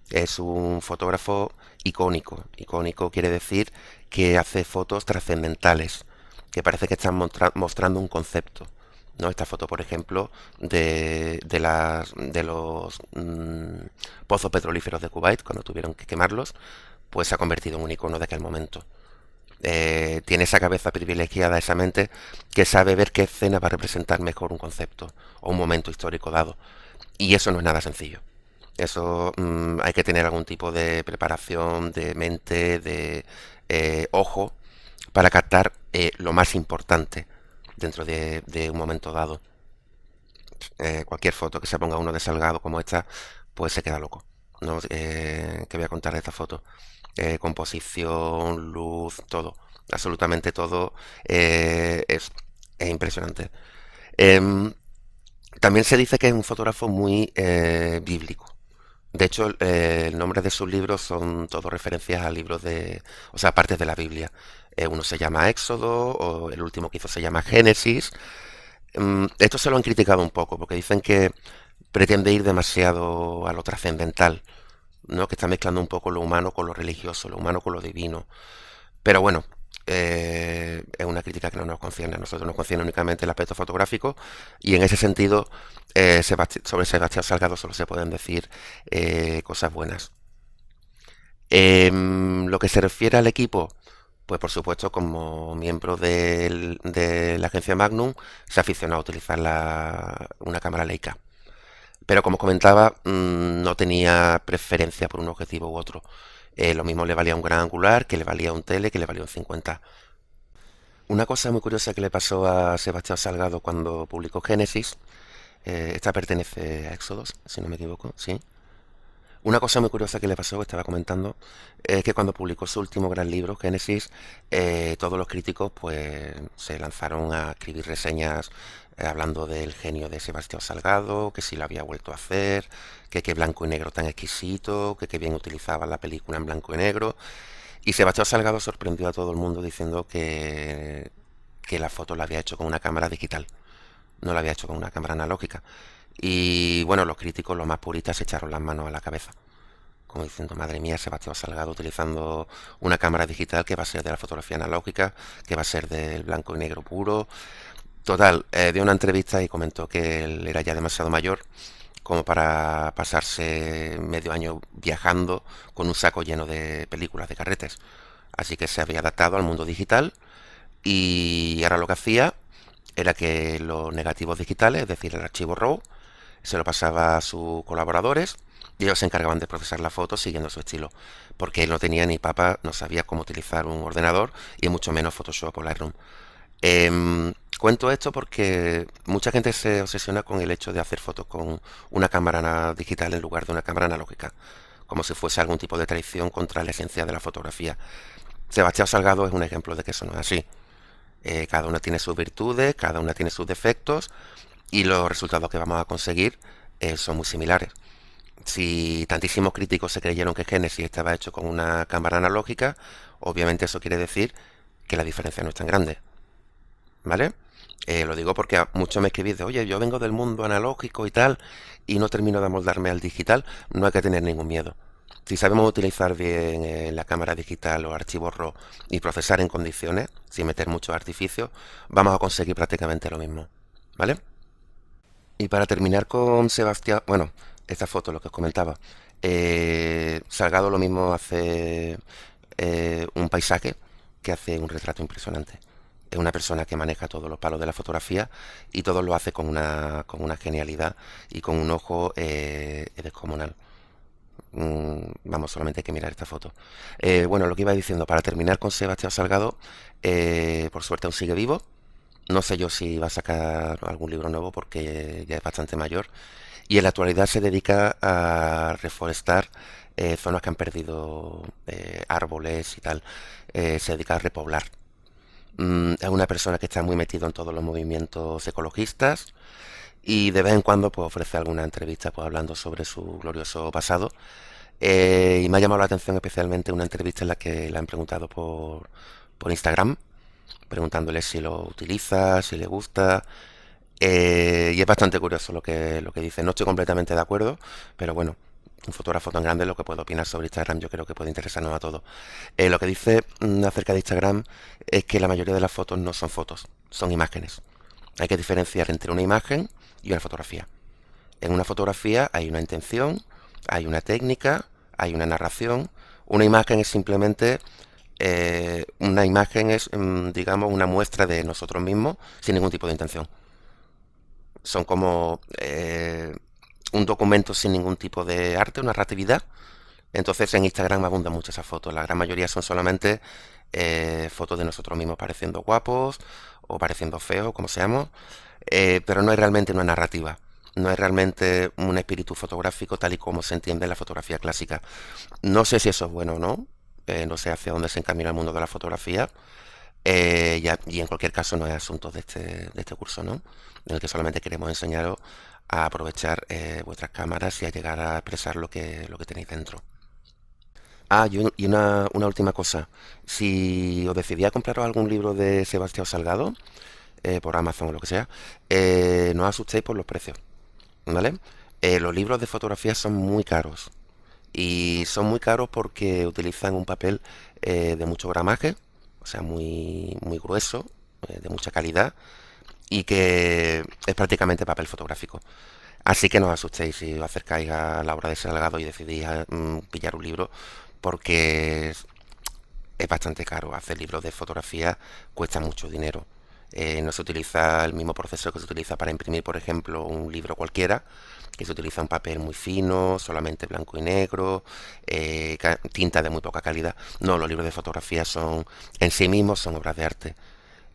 Es un fotógrafo icónico. Icónico quiere decir que hace fotos trascendentales, que parece que están mostrando un concepto. ¿No? Esta foto, por ejemplo, de los pozos petrolíferos de Kuwait, cuando tuvieron que quemarlos, pues se ha convertido en un icono de aquel momento. Tiene esa cabeza privilegiada, esa mente, que sabe ver qué escena va a representar mejor un concepto o un momento histórico dado. Y eso no es nada sencillo. Eso hay que tener algún tipo de preparación, de mente, de ojo, para captar lo más importante dentro de un momento dado. Cualquier foto que se ponga uno de Salgado como esta, pues se queda loco. ¿No? ¿Qué voy a contar de esta foto? Composición, luz, todo. Absolutamente todo es impresionante. Em, También se dice que es un fotógrafo muy bíblico. De hecho, el nombre de sus libros son todos referencias a libros o sea, partes de la Biblia. Uno se llama Éxodo, o el último que hizo se llama Génesis. Esto se lo han criticado un poco, porque dicen que pretende ir demasiado a lo trascendental, ¿no? Que está mezclando un poco lo humano con lo religioso, lo humano con lo divino. Pero bueno, es una crítica que no nos concierne. A nosotros nos concierne únicamente el aspecto fotográfico y en ese sentido sobre Sebastián Salgado solo se pueden decir cosas buenas. Lo que se refiere al equipo, pues por supuesto como miembro de la agencia Magnum se aficionó a utilizar una cámara Leica. Pero como comentaba, no tenía preferencia por un objetivo u otro. Lo mismo le valía un gran angular, que le valía un tele, que le valía un 50. Una cosa muy curiosa que le pasó a Sebastián Salgado cuando publicó Génesis, esta pertenece a Éxodos, si no me equivoco, sí. Una cosa muy curiosa que le pasó, que estaba comentando, es que cuando publicó su último gran libro, Génesis, todos los críticos pues se lanzaron a escribir reseñas hablando del genio de Sebastián Salgado, que si lo había vuelto a hacer, que qué blanco y negro tan exquisito, que qué bien utilizaba la película en blanco y negro. Y Sebastián Salgado sorprendió a todo el mundo diciendo que la foto la había hecho con una cámara digital, no la había hecho con una cámara analógica. Y bueno, los críticos, los más puristas, se echaron las manos a la cabeza, como diciendo, madre mía, Sebastián Salgado utilizando una cámara digital que va a ser de la fotografía analógica, que va a ser del blanco y negro puro. Total, dio una entrevista y comentó que él era ya demasiado mayor como para pasarse medio año viajando con un saco lleno de películas, de carretes. Así que se había adaptado al mundo digital y ahora lo que hacía era que los negativos digitales, es decir, el archivo RAW, se lo pasaba a sus colaboradores y ellos se encargaban de procesar la foto siguiendo su estilo, porque él no tenía ni papa, no sabía cómo utilizar un ordenador y mucho menos Photoshop o Lightroom. Cuento esto porque mucha gente se obsesiona con el hecho de hacer fotos con una cámara digital en lugar de una cámara analógica, como si fuese algún tipo de traición contra la esencia de la fotografía. Sebastián Salgado es un ejemplo de que eso no es así. Cada una tiene sus virtudes, cada una tiene sus defectos y los resultados que vamos a conseguir son muy similares. Si tantísimos críticos se creyeron que Génesis estaba hecho con una cámara analógica, obviamente eso quiere decir que la diferencia no es tan grande, ¿vale? Lo digo porque muchos me escribís de, oye, yo vengo del mundo analógico y tal, y no termino de amoldarme al digital, no hay que tener ningún miedo. Si sabemos utilizar bien la cámara digital o archivos RAW y procesar en condiciones, sin meter muchos artificios, vamos a conseguir prácticamente lo mismo, ¿vale? Y para terminar con Sebastián, bueno, esta foto, lo que os comentaba, Salgado lo mismo hace un paisaje que hace un retrato impresionante. Es una persona que maneja todos los palos de la fotografía y todo lo hace con una genialidad y con un ojo descomunal. Vamos, solamente hay que mirar esta foto. Bueno, lo que iba diciendo, para terminar con Sebastián Salgado, por suerte aún sigue vivo. No sé yo si va a sacar algún libro nuevo porque ya es bastante mayor. Y en la actualidad se dedica a reforestar zonas que han perdido árboles y tal. Se dedica a repoblar. Es una persona que está muy metido en todos los movimientos ecologistas y de vez en cuando pues, ofrece alguna entrevista pues, hablando sobre su glorioso pasado. Y me ha llamado la atención especialmente una entrevista en la que le han preguntado por Instagram, preguntándole si lo utiliza, si le gusta. Y es bastante curioso lo que dice. No estoy completamente de acuerdo, pero bueno, un fotógrafo tan grande, lo que puedo opinar sobre Instagram yo creo que puede interesarnos a todos. Lo que dice acerca de Instagram es que la mayoría de las fotos no son fotos, son imágenes. Hay que diferenciar entre una imagen y una fotografía. En una fotografía hay una intención, hay una técnica, hay una narración. Una imagen es simplemente una imagen es, digamos, una muestra de nosotros mismos sin ningún tipo de intención. Son como un documento sin ningún tipo de arte o narratividad. Entonces en Instagram abundan mucho esas fotos. La gran mayoría son solamente fotos de nosotros mismos pareciendo guapos o pareciendo feos, como seamos. Pero no hay realmente una narrativa. No hay realmente un espíritu fotográfico tal y como se entiende en la fotografía clásica. No sé si eso es bueno o no. No sé hacia dónde se encamina el mundo de la fotografía. Y en cualquier caso no es asunto de este curso, ¿no? En el que solamente queremos enseñaros a aprovechar vuestras cámaras y a llegar a expresar lo que tenéis dentro. Ah, y una última cosa. Si os decidís a compraros algún libro de Sebastián Salgado, por Amazon o lo que sea, no os asustéis por los precios, ¿vale? Los libros de fotografía son muy caros. Y son muy caros porque utilizan un papel de mucho gramaje, o sea, muy grueso, de mucha calidad, y que es prácticamente papel fotográfico. Así que no os asustéis si os acercáis a la obra de Salgado y decidís pillar un libro, porque es bastante caro. Hacer libros de fotografía cuesta mucho dinero. No se utiliza el mismo proceso que se utiliza para imprimir, por ejemplo, un libro cualquiera, que se utiliza un papel muy fino, solamente blanco y negro, tinta de muy poca calidad. No, los libros de fotografía son en sí mismos son obras de arte.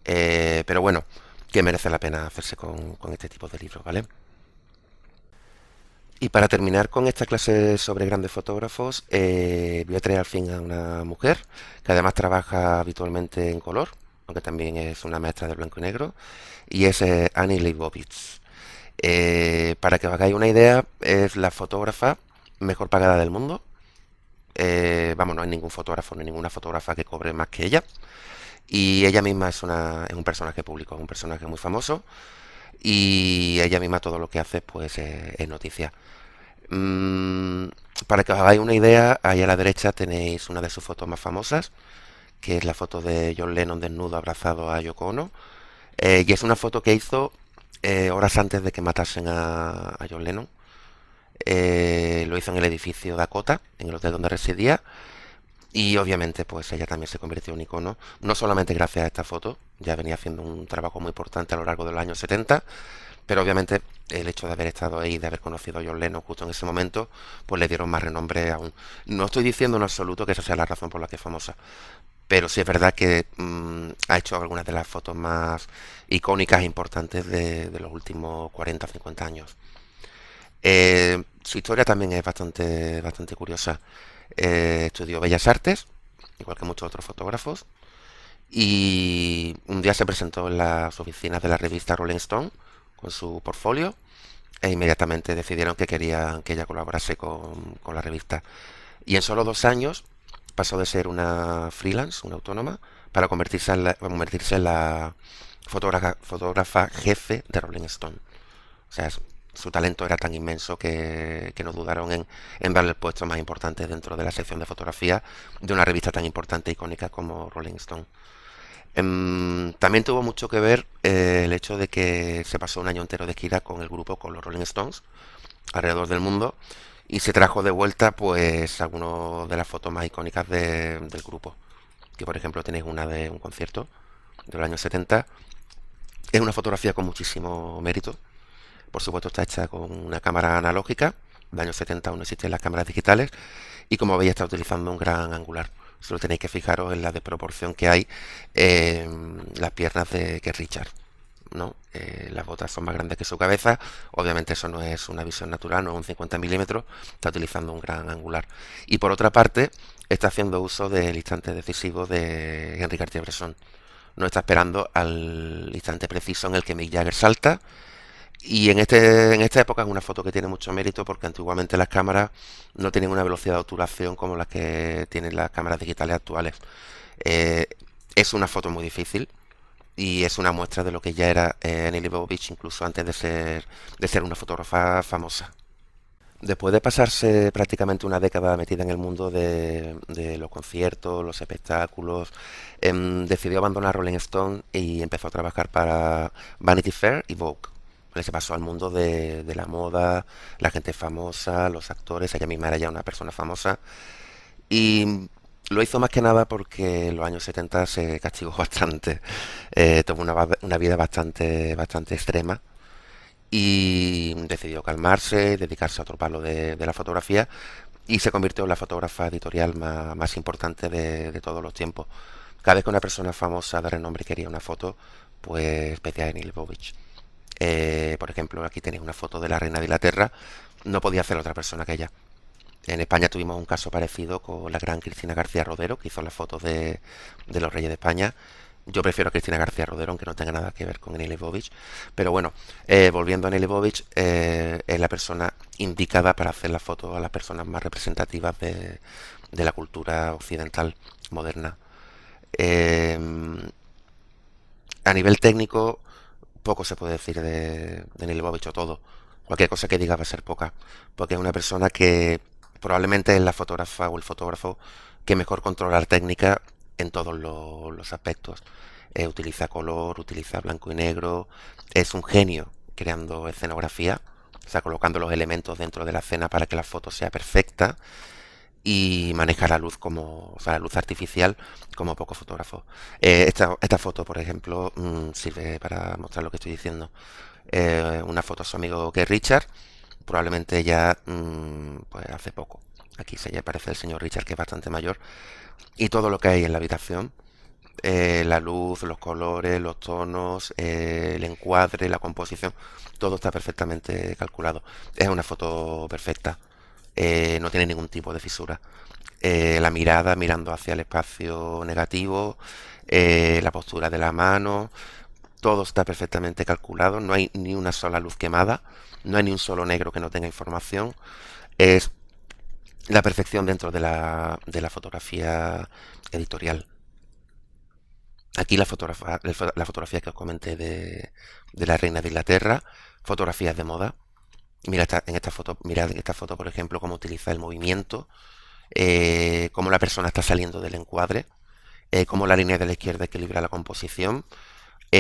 Pero bueno, que merece la pena hacerse con este tipo de libros, ¿vale? Y para terminar con esta clase sobre grandes fotógrafos, voy a traer al fin a una mujer que además trabaja habitualmente en color, aunque también es una maestra de blanco y negro, y es Annie Leibovitz. Para que os hagáis una idea, es la fotógrafa mejor pagada del mundo. Vamos, no hay ningún fotógrafo ni ninguna fotógrafa que cobre más que ella. Y ella misma es un personaje público, es un personaje muy famoso. Y ella misma todo lo que hace pues es noticia. Mm, para que os hagáis una idea, ahí a la derecha tenéis una de sus fotos más famosas, que es la foto de John Lennon desnudo abrazado a Yoko Ono. Y es una foto que hizo horas antes de que matasen a John Lennon. Lo hizo en el edificio Dakota, en el hotel donde residía. Y obviamente pues ella también se convirtió en un icono, no solamente gracias a esta foto, ya venía haciendo un trabajo muy importante a lo largo de los años 70, pero obviamente el hecho de haber estado ahí, de haber conocido a John Lennon justo en ese momento, pues le dieron más renombre aún. No estoy diciendo en absoluto que esa sea la razón por la que es famosa, pero sí es verdad que ha hecho algunas de las fotos más icónicas e importantes de los últimos 40 o 50 años. Su historia también es bastante curiosa. Estudió Bellas Artes, igual que muchos otros fotógrafos. Y un día se presentó en las oficinas de la revista Rolling Stone con su portfolio e inmediatamente decidieron que querían que ella colaborase con la revista. Y en solo 2 años pasó de ser una freelance, una autónoma, para convertirse en la fotógrafa jefe de Rolling Stone. O sea, su talento era tan inmenso que no dudaron en darle el puesto más importante dentro de la sección de fotografía de una revista tan importante e icónica como Rolling Stone. También tuvo mucho que ver el hecho de que se pasó un año entero de gira con el grupo, con los Rolling Stones, alrededor del mundo, y se trajo de vuelta pues algunas de las fotos más icónicas del grupo. Que por ejemplo tenéis una de un concierto de los años 70. Es una fotografía con muchísimo mérito. Por supuesto está hecha con una cámara analógica. De los años 70 aún no existen las cámaras digitales. Y como veis está utilizando un gran angular. Solo tenéis que fijaros en la desproporción que hay en las piernas de Keith Richard, ¿no? Las botas son más grandes que su cabeza. Obviamente eso no es una visión natural, no es un 50 milímetros. Está utilizando un gran angular. Y por otra parte, está haciendo uso del instante decisivo de Henri Cartier-Bresson. No está esperando al instante preciso en el que Mick Jagger salta. Y en esta época es una foto que tiene mucho mérito porque antiguamente las cámaras no tienen una velocidad de obturación como las que tienen las cámaras digitales actuales. Eh, es una foto muy difícil y es una muestra de lo que ya era Annie Leibovitz incluso antes de ser una fotógrafa famosa. Después de pasarse prácticamente una década metida en el mundo de los conciertos, los espectáculos, decidió abandonar Rolling Stone y empezó a trabajar para Vanity Fair y Vogue. Se pasó al mundo de la moda, la gente famosa, los actores, ella misma era ya una persona famosa. Y lo hizo más que nada porque en los años 70 se castigó bastante. Tuvo una vida bastante extrema y decidió calmarse, dedicarse a otro palo de la fotografía y se convirtió en la fotógrafa editorial más importante de todos los tiempos. Cada vez que una persona famosa de renombre quería una foto, pues pedía a Annie Leibovitz. Por ejemplo, aquí tenéis una foto de la reina de Inglaterra, no podía hacer otra persona que ella. En España tuvimos un caso parecido con la gran Cristina García Rodero, que hizo las fotos de los reyes de España. Yo prefiero a Cristina García Rodero, aunque no tenga nada que ver con Annie Leibovitz. Pero bueno, volviendo a Annie Leibovitz, es la persona indicada para hacer las fotos a las personas más representativas de la cultura occidental moderna. Eh, a nivel técnico, poco se puede decir de Annie Leibovitz o todo. Cualquier cosa que diga va a ser poca, porque es una persona que probablemente es la fotógrafa o el fotógrafo que mejor controla la técnica en todos los aspectos. Utiliza color, utiliza blanco y negro, es un genio creando escenografía, o sea, colocando los elementos dentro de la escena para que la foto sea perfecta y maneja la luz como, o sea, la luz artificial como poco fotógrafo. Esta foto, por ejemplo, sirve para mostrar lo que estoy diciendo. Una foto a su amigo que es Richard, probablemente ya pues hace poco. Aquí se ya aparece el señor Richard, que es bastante mayor, y todo lo que hay en la habitación, la luz, los colores, los tonos, el encuadre, la composición, todo está perfectamente calculado. Es una foto perfecta, no tiene ningún tipo de fisura. La mirada mirando hacia el espacio negativo, la postura de la mano, todo está perfectamente calculado, no hay ni una sola luz quemada, no hay ni un solo negro que no tenga información. Es la perfección dentro de la fotografía editorial. Aquí la fotografía que os comenté de la reina de Inglaterra, fotografías de moda. Mira mirad en esta foto, por ejemplo, cómo utiliza el movimiento, cómo la persona está saliendo del encuadre, cómo la línea de la izquierda equilibra la composición.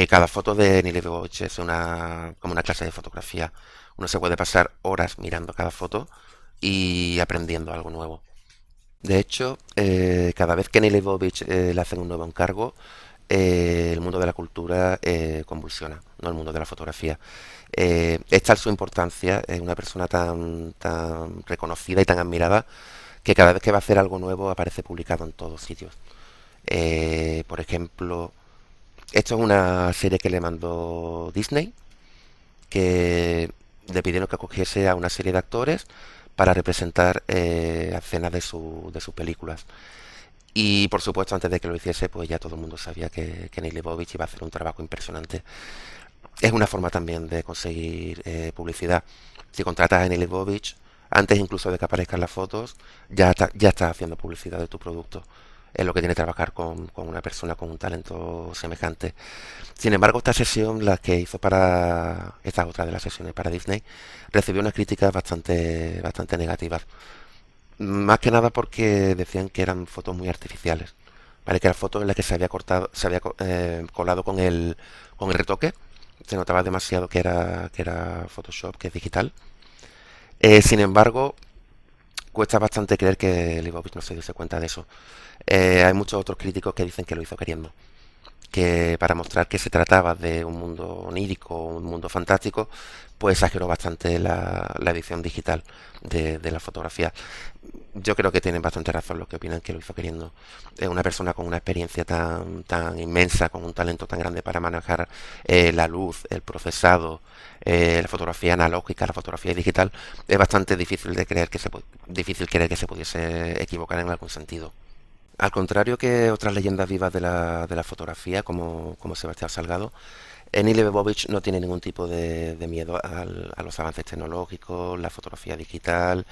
Cada foto de Nile Leibovitz es como una clase de fotografía. Uno se puede pasar horas mirando cada foto y aprendiendo algo nuevo. De hecho, cada vez que Nile Leibovitz le hacen un nuevo encargo, el mundo de la cultura convulsiona, no el mundo de la fotografía. Es tal su importancia, es una persona tan reconocida y tan admirada que cada vez que va a hacer algo nuevo aparece publicado en todos sitios. Por ejemplo, esto es una serie que le mandó Disney, que le pidieron que acogiese a una serie de actores para representar escenas de sus películas. Y por supuesto, antes de que lo hiciese, pues ya todo el mundo sabía que Neil Leibovich iba a hacer un trabajo impresionante. Es una forma también de conseguir publicidad. Si contratas a Neil Leibovich, antes incluso de que aparezcan las fotos, ya estás haciendo publicidad de tu producto. Es lo que tiene que trabajar con una persona con un talento semejante. Sin embargo, esta sesión, la que hizo para esta otra de las sesiones para Disney, recibió unas críticas bastante negativas. Más que nada porque decían que eran fotos muy artificiales. ¿Vale? Que eran fotos en las que se había cortado, colado con el retoque. Se notaba demasiado que era Photoshop, que es digital. Sin embargo, cuesta bastante creer que Leibovitz no se diese cuenta de eso. Hay muchos otros críticos que dicen que lo hizo queriendo, que para mostrar que se trataba de un mundo onírico, un mundo fantástico, pues exageró bastante la edición digital de la fotografía. Yo creo que tienen bastante razón los que opinan que lo hizo queriendo. Es una persona con una experiencia tan inmensa, con un talento tan grande para manejar la luz, el procesado, la fotografía analógica, la fotografía digital. Es bastante difícil de creer difícil creer que se pudiese equivocar en algún sentido. Al contrario que otras leyendas vivas de la fotografía, como Sebastián Salgado, Eni Leibovich no tiene ningún tipo de miedo a los avances tecnológicos, la fotografía digital,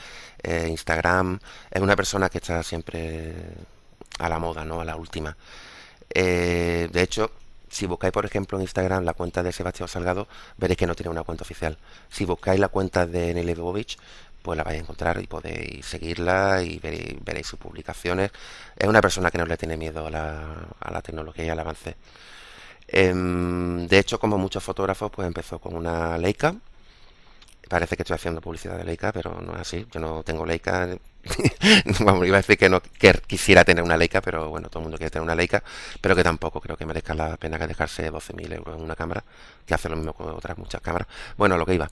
Instagram. Es una persona que está siempre a la moda, ¿no? A la última. De hecho, si buscáis, por ejemplo, en Instagram la cuenta de Sebastián Salgado, veréis que no tiene una cuenta oficial. Si buscáis la cuenta de Eni Leibovich, pues la vais a encontrar y podéis seguirla y veréis sus publicaciones. Es una persona que no le tiene miedo a la tecnología y al avance. De hecho, como muchos fotógrafos, pues empezó con una Leica. Parece que estoy haciendo publicidad de Leica, pero no es así. Yo no tengo Leica. Vamos, iba a decir que no que quisiera tener una Leica, pero bueno, todo el mundo quiere tener una Leica, pero que tampoco creo que merezca la pena que dejarse 12.000 euros en una cámara, que hace lo mismo con otras muchas cámaras. Bueno, lo que iba,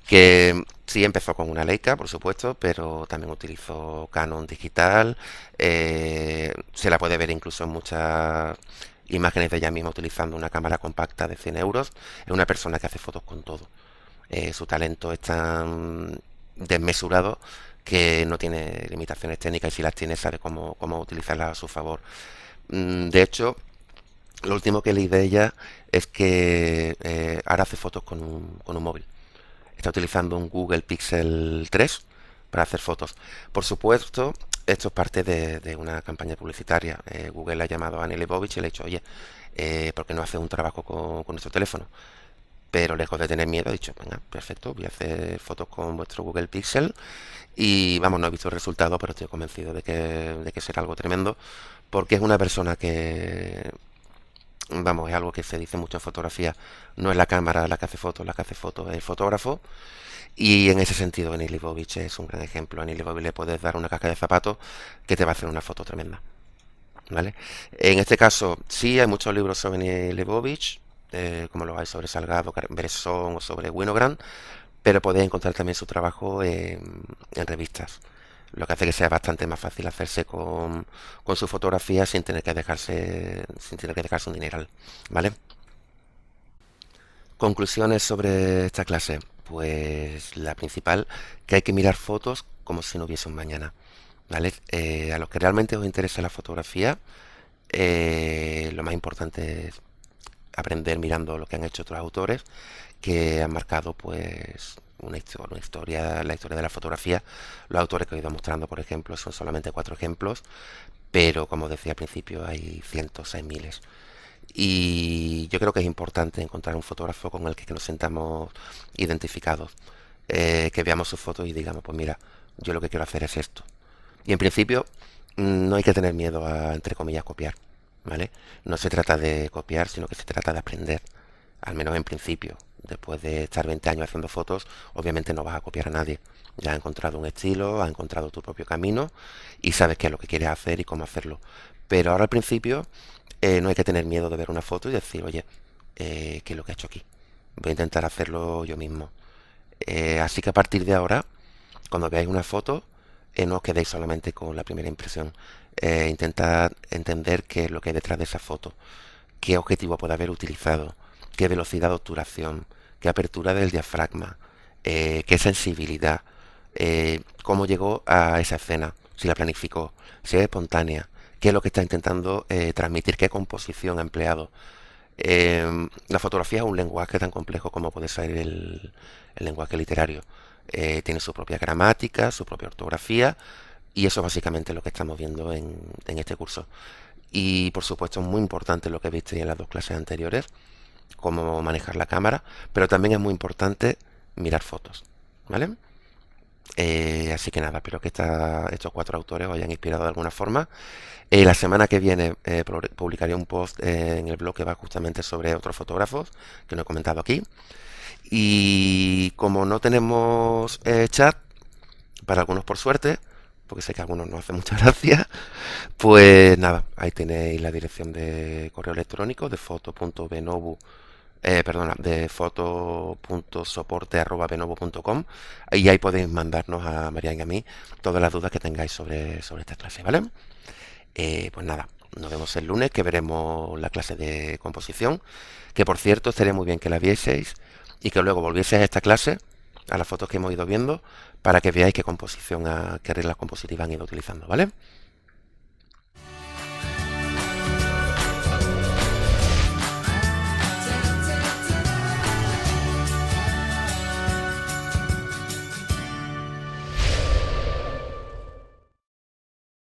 que sí empezó con una Leica, por supuesto, pero también utilizó Canon digital. Se la puede ver incluso en muchas imágenes de ella misma utilizando una cámara compacta de 100 euros. Es una persona que hace fotos con todo. Su talento es tan desmesurado que no tiene limitaciones técnicas y si las tiene sabe cómo utilizarlas a su favor. De hecho, lo último que leí de ella es que ahora hace fotos con un móvil. Está utilizando un Google Pixel 3 para hacer fotos. Por supuesto, esto es parte de una campaña publicitaria. Google ha llamado a Annie Leibovich y le ha dicho, oye, ¿por qué no haces un trabajo con nuestro teléfono? Pero lejos de tener miedo, he dicho, venga, perfecto, voy a hacer fotos con vuestro Google Pixel. Y vamos, no he visto el resultado, pero estoy convencido de que será algo tremendo, porque es una persona que, vamos, es algo que se dice mucho en fotografía, no es la cámara la que hace fotos es el fotógrafo. Y en ese sentido, Annie Leibovich es un gran ejemplo. A Annie Leibovich le puedes dar una caja de zapatos que te va a hacer una foto tremenda. ¿Vale? En este caso, sí hay muchos libros sobre Annie Leibovich, como lo hay sobre Salgado, Bresson o sobre Winogrand, pero podéis encontrar también su trabajo en revistas, lo que hace que sea bastante más fácil hacerse con su fotografía sin tener que dejarse un dineral, ¿vale? Conclusiones sobre esta clase. Pues la principal, que hay que mirar fotos como si no hubiese un mañana, ¿vale? A los que realmente os interesa la fotografía, lo más importante es aprender mirando lo que han hecho otros autores que han marcado pues una historia, la historia de la fotografía. Los autores que he ido mostrando, por ejemplo, son solamente cuatro ejemplos, pero como decía al principio, hay cientos, hay miles. Y yo creo que es importante encontrar un fotógrafo con el que nos sentamos identificados, que veamos sus fotos y digamos, pues mira, yo lo que quiero hacer es esto. Y en principio no hay que tener miedo a, entre comillas, copiar, ¿vale? No se trata de copiar, sino que se trata de aprender, al menos en principio. Después de estar 20 años haciendo fotos, obviamente no vas a copiar a nadie. Ya has encontrado un estilo, has encontrado tu propio camino y sabes qué es lo que quieres hacer y cómo hacerlo. Pero ahora al principio no hay que tener miedo de ver una foto y decir, oye, ¿qué es lo que he hecho aquí? Voy a intentar hacerlo yo mismo. Así que a partir de ahora, cuando veáis una foto, no os quedéis solamente con la primera impresión. Intentad entender qué es lo que hay detrás de esa foto, qué objetivo puede haber utilizado, qué velocidad de obturación, qué apertura del diafragma, qué sensibilidad, cómo llegó a esa escena, si la planificó, si es espontánea, qué es lo que está intentando transmitir, qué composición ha empleado. La fotografía es un lenguaje tan complejo como puede ser el lenguaje literario. Tiene su propia gramática, su propia ortografía, y eso es básicamente lo que estamos viendo en este curso. Y por supuesto es muy importante lo que visteis en las dos clases anteriores, cómo manejar la cámara, pero también es muy importante mirar fotos, ¿vale? Así que nada, espero que estos 4 autores os hayan inspirado de alguna forma. La semana que viene publicaré un post en el blog que va justamente sobre otros fotógrafos, que no he comentado aquí. Y como no tenemos chat, para algunos por suerte, porque sé que a algunos no hace mucha gracia, pues nada, ahí tenéis la dirección de correo electrónico de de foto.soporte@benovo.com, y ahí podéis mandarnos a María y a mí todas las dudas que tengáis sobre esta clase, ¿vale? Pues nada, nos vemos el lunes, que veremos la clase de composición, que por cierto estaría muy bien que la vieseis y que luego volvieseis a esta clase, a las fotos que hemos ido viendo, para que veáis qué reglas compositivas han ido utilizando, ¿vale?